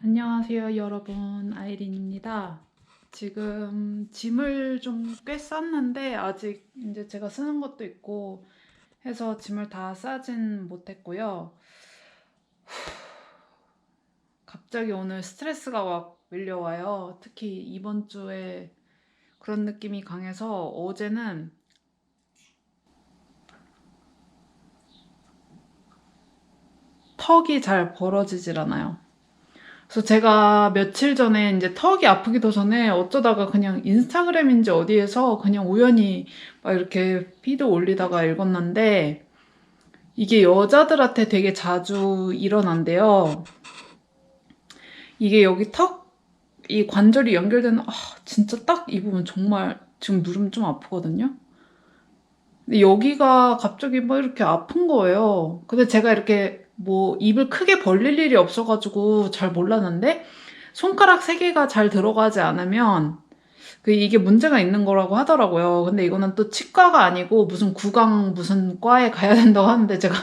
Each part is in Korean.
안녕하세요, 여러분. 아이린입니다. 지금 짐을 좀 꽤 쌌는데 아직 이제 제가 쓰는 것도 있고 해서 짐을 다 싸진 못했고요. 갑자기 오늘 스트레스가 막 밀려와요. 특히 이번 주에 그런 느낌이 강해서 어제는 턱이 잘 벌어지질 않아요. 그래서 제가 며칠 전에 이제 턱이 아프기도 전에 어쩌다가 그냥 인스타그램인지 어디에서 그냥 우연히 막 이렇게 피드 올리다가 읽었는데 이게 여자들한테 되게 자주 일어난대요. 이게 여기 턱, 이 관절이 연결되는, 진짜 딱 이 부분 정말 지금 누르면 좀 아프거든요. 근데 여기가 갑자기 막 이렇게 아픈 거예요. 근데 제가 이렇게 뭐 입을 크게 벌릴 일이 없어가지고 잘 몰랐는데 손가락 3개가 잘 들어가지 않으면 이게 문제가 있는 거라고 하더라고요. 근데 이거는 또 치과가 아니고 무슨 구강 무슨 과에 가야 된다고 하는데 제가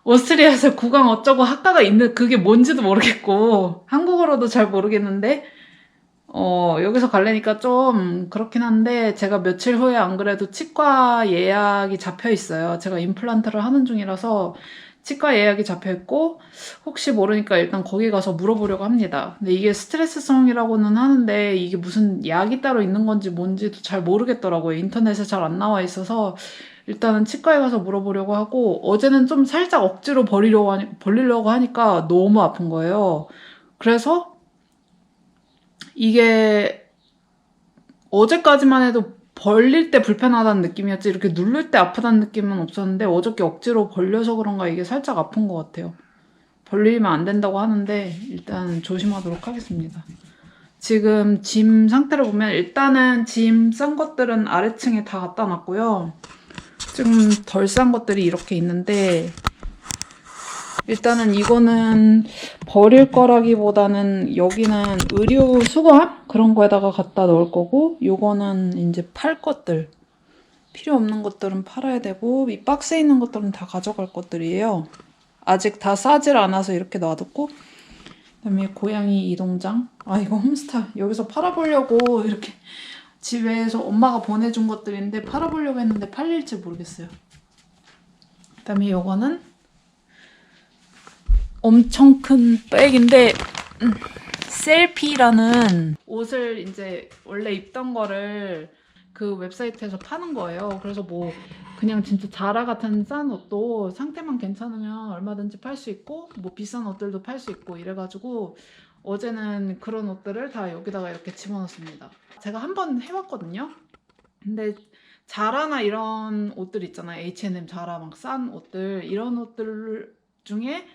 오스트리아에서 구강 어쩌고 학과가 있는 그게 뭔지도 모르겠고 한국어로도 잘 모르겠는데 여기서 가려니까 좀 그렇긴 한데 제가 며칠 후에 안 그래도 치과 예약이 잡혀 있어요. 제가 임플란트를 하는 중이라서 치과 예약이 잡혀 있고 혹시 모르니까 일단 거기 가서 물어보려고 합니다. 근데 이게 스트레스성이라고는 하는데 이게 무슨 약이 따로 있는 건지 뭔지도 잘 모르겠더라고요. 인터넷에 잘 안 나와 있어서 일단은 치과에 가서 물어보려고 하고 어제는 좀 살짝 억지로 벌리려고 하니까 너무 아픈 거예요. 그래서 이게 어제까지만 해도 벌릴 때 불편하다는 느낌이었지 이렇게 누를 때 아프다는 느낌은 없었는데 어저께 억지로 벌려서 그런가 이게 살짝 아픈 것 같아요. 벌리면 안 된다고 하는데 일단 조심하도록 하겠습니다. 지금 짐 상태를 보면 일단은 짐 싼 것들은 아래층에 다 갖다 놨고요. 지금 덜 싼 것들이 이렇게 있는데 일단은 이거는 버릴 거라기보다는 여기는 의류 수거함? 그런 거에다가 갖다 넣을 거고 요거는 이제 팔 것들 필요 없는 것들은 팔아야 되고 이 박스에 있는 것들은 다 가져갈 것들이에요. 아직 다 싸질 않아서 이렇게 놔뒀고 그다음에 고양이 이동장 이거 홈스타 여기서 팔아보려고 이렇게 집에서 엄마가 보내준 것들인데 팔아보려고 했는데 팔릴지 모르겠어요. 그다음에 요거는 엄청 큰 백인데 셀피라는 옷을 이제 원래 입던 거를 그 웹사이트에서 파는 거예요. 그래서 뭐 그냥 진짜 자라 같은 싼 옷도 상태만 괜찮으면 얼마든지 팔 수 있고 뭐 비싼 옷들도 팔 수 있고 이래가지고 어제는 그런 옷들을 다 여기다가 이렇게 집어넣습니다. 제가 한번 해봤거든요. 근데 자라나 이런 옷들 있잖아요. H&M, 자라 막 싼 옷들 이런 옷들 중에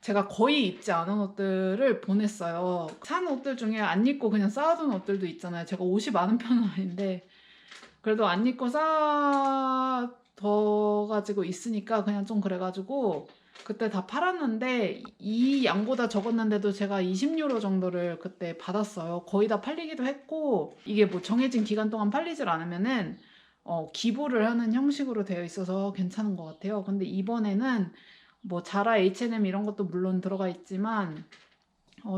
제가 거의 입지 않은 옷들을 보냈어요. 산 옷들 중에 안 입고 그냥 쌓아둔 옷들도 있잖아요. 제가 옷이 많은 편은 아닌데 그래도 안 입고 쌓아둬가지고 있으니까 그냥 좀 그래가지고 그때 다 팔았는데 이 양보다 적었는데도 제가 20유로 정도를 그때 받았어요. 거의 다 팔리기도 했고 이게 뭐 정해진 기간 동안 팔리질 않으면은 기부를 하는 형식으로 되어 있어서 괜찮은 것 같아요. 근데 이번에는 뭐 자라 H&M 이런 것도 물론 들어가 있지만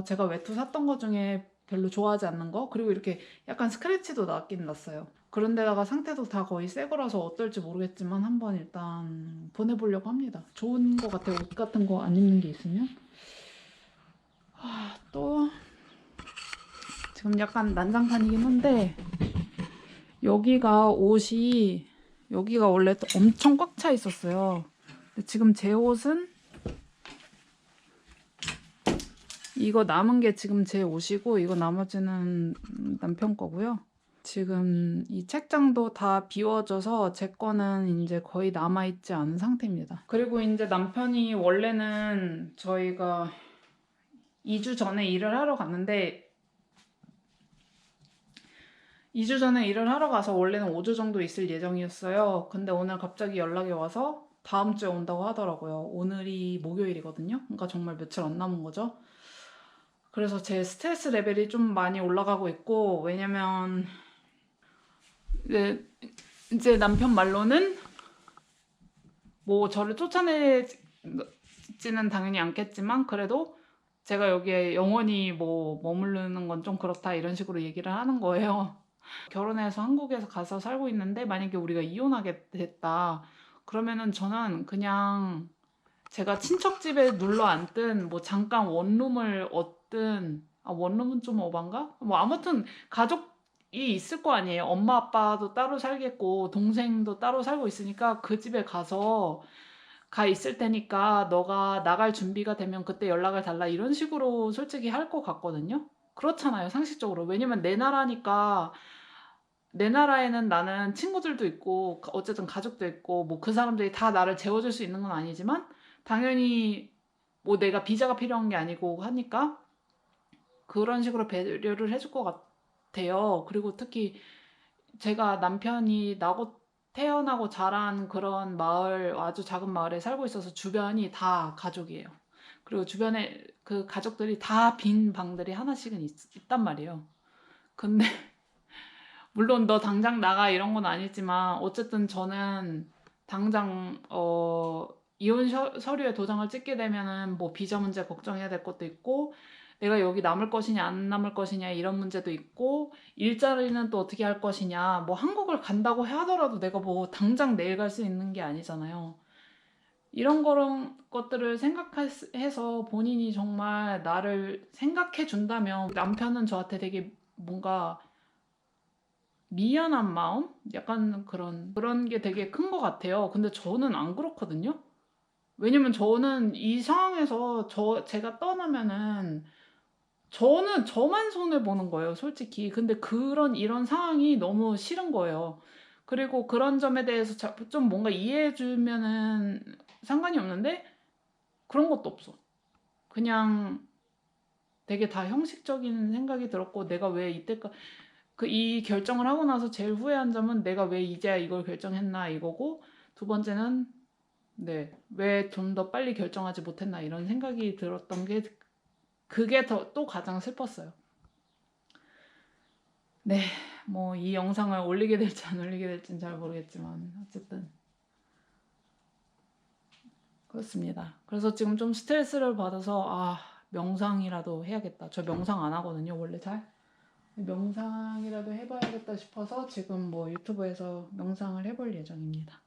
제가 외투 샀던 것 중에 별로 좋아하지 않는 거 그리고 이렇게 약간 스크래치도 났긴 났어요. 그런데다가 상태도 다 거의 새 거라서 어떨지 모르겠지만 한번 일단 보내보려고 합니다. 좋은 거 같아요. 옷 같은 거 안 입는 게 있으면. 또 지금 약간 난장판이긴 한데 여기가 옷이 여기가 원래 엄청 꽉 차 있었어요. 근데 지금 제 옷은 이거 남은 게 지금 제 옷이고 이거 나머지는 남편 거고요. 지금 이 책장도 다 비워져서 제 거는 이제 거의 남아있지 않은 상태입니다. 그리고 이제 남편이 원래는 저희가 2주 전에 일을 하러 갔는데 2주 전에 일을 하러 가서 원래는 5주 정도 있을 예정이었어요. 근데 오늘 갑자기 연락이 와서 다음 주에 온다고 하더라고요. 오늘이 목요일이거든요. 그러니까 정말 며칠 안 남은 거죠. 그래서 제 스트레스 레벨이 좀 많이 올라가고 있고 왜냐면 이제 남편 말로는 뭐 저를 쫓아내지는 당연히 않겠지만 그래도 제가 여기에 영원히 뭐 머무르는 건 좀 그렇다 이런 식으로 얘기를 하는 거예요. 결혼해서 한국에서 가서 살고 있는데 만약에 우리가 이혼하게 됐다. 그러면은 저는 그냥 제가 친척 집에 눌러 앉든 뭐 잠깐 원룸을 얻든 원룸은 좀 오반가? 뭐 아무튼 가족이 있을 거 아니에요. 엄마 아빠도 따로 살겠고 동생도 따로 살고 있으니까 그 집에 가서 가 있을 테니까 너가 나갈 준비가 되면 그때 연락을 달라 이런 식으로 솔직히 할 것 같거든요. 그렇잖아요, 상식적으로. 왜냐면 내 나라니까 내 나라에는 나는 친구들도 있고 어쨌든 가족도 있고 뭐 그 사람들이 다 나를 재워줄 수 있는 건 아니지만 당연히 뭐 내가 비자가 필요한 게 아니고 하니까 그런 식으로 배려를 해줄 것 같아요. 그리고 특히 제가 남편이 나고 태어나고 자란 그런 마을, 아주 작은 마을에 살고 있어서 주변이 다 가족이에요. 그리고 주변에 그 가족들이 다 빈 방들이 하나씩은 있단 말이에요. 근데 물론 너 당장 나가 이런 건 아니지만 어쨌든 저는 당장 이혼 서류에 도장을 찍게 되면은 뭐 비자 문제 걱정해야 될 것도 있고 내가 여기 남을 것이냐 안 남을 것이냐 이런 문제도 있고 일자리는 또 어떻게 할 것이냐 뭐 한국을 간다고 하더라도 내가 뭐 당장 내일 갈 수 있는 게 아니잖아요. 이런 그런 것들을 생각해서 본인이 정말 나를 생각해 준다면 남편은 저한테 되게 뭔가 미안한 마음? 약간 그런 게 되게 큰 것 같아요. 근데 저는 안 그렇거든요. 왜냐면 저는 이 상황에서 제가 떠나면은 저는 저만 손해보는 거예요, 솔직히. 근데 이런 상황이 너무 싫은 거예요. 그리고 그런 점에 대해서 좀 뭔가 이해해주면은 상관이 없는데 그런 것도 없어. 그냥 되게 다 형식적인 생각이 들었고 내가 왜 이때까지 이 결정을 하고 나서 제일 후회한 점은 내가 왜 이제야 이걸 결정했나 이거고 두 번째는 네, 왜 좀 더 빨리 결정하지 못했나 이런 생각이 들었던 게 그게 또 가장 슬펐어요. 네, 뭐 이 영상을 올리게 될지 안 올리게 될지는 잘 모르겠지만 어쨌든 그렇습니다. 그래서 지금 좀 스트레스를 받아서 명상이라도 해야겠다. 저 명상 안 하거든요, 원래 잘. 명상이라도 해봐야겠다 싶어서 지금 뭐 유튜브에서 명상을 해볼 예정입니다.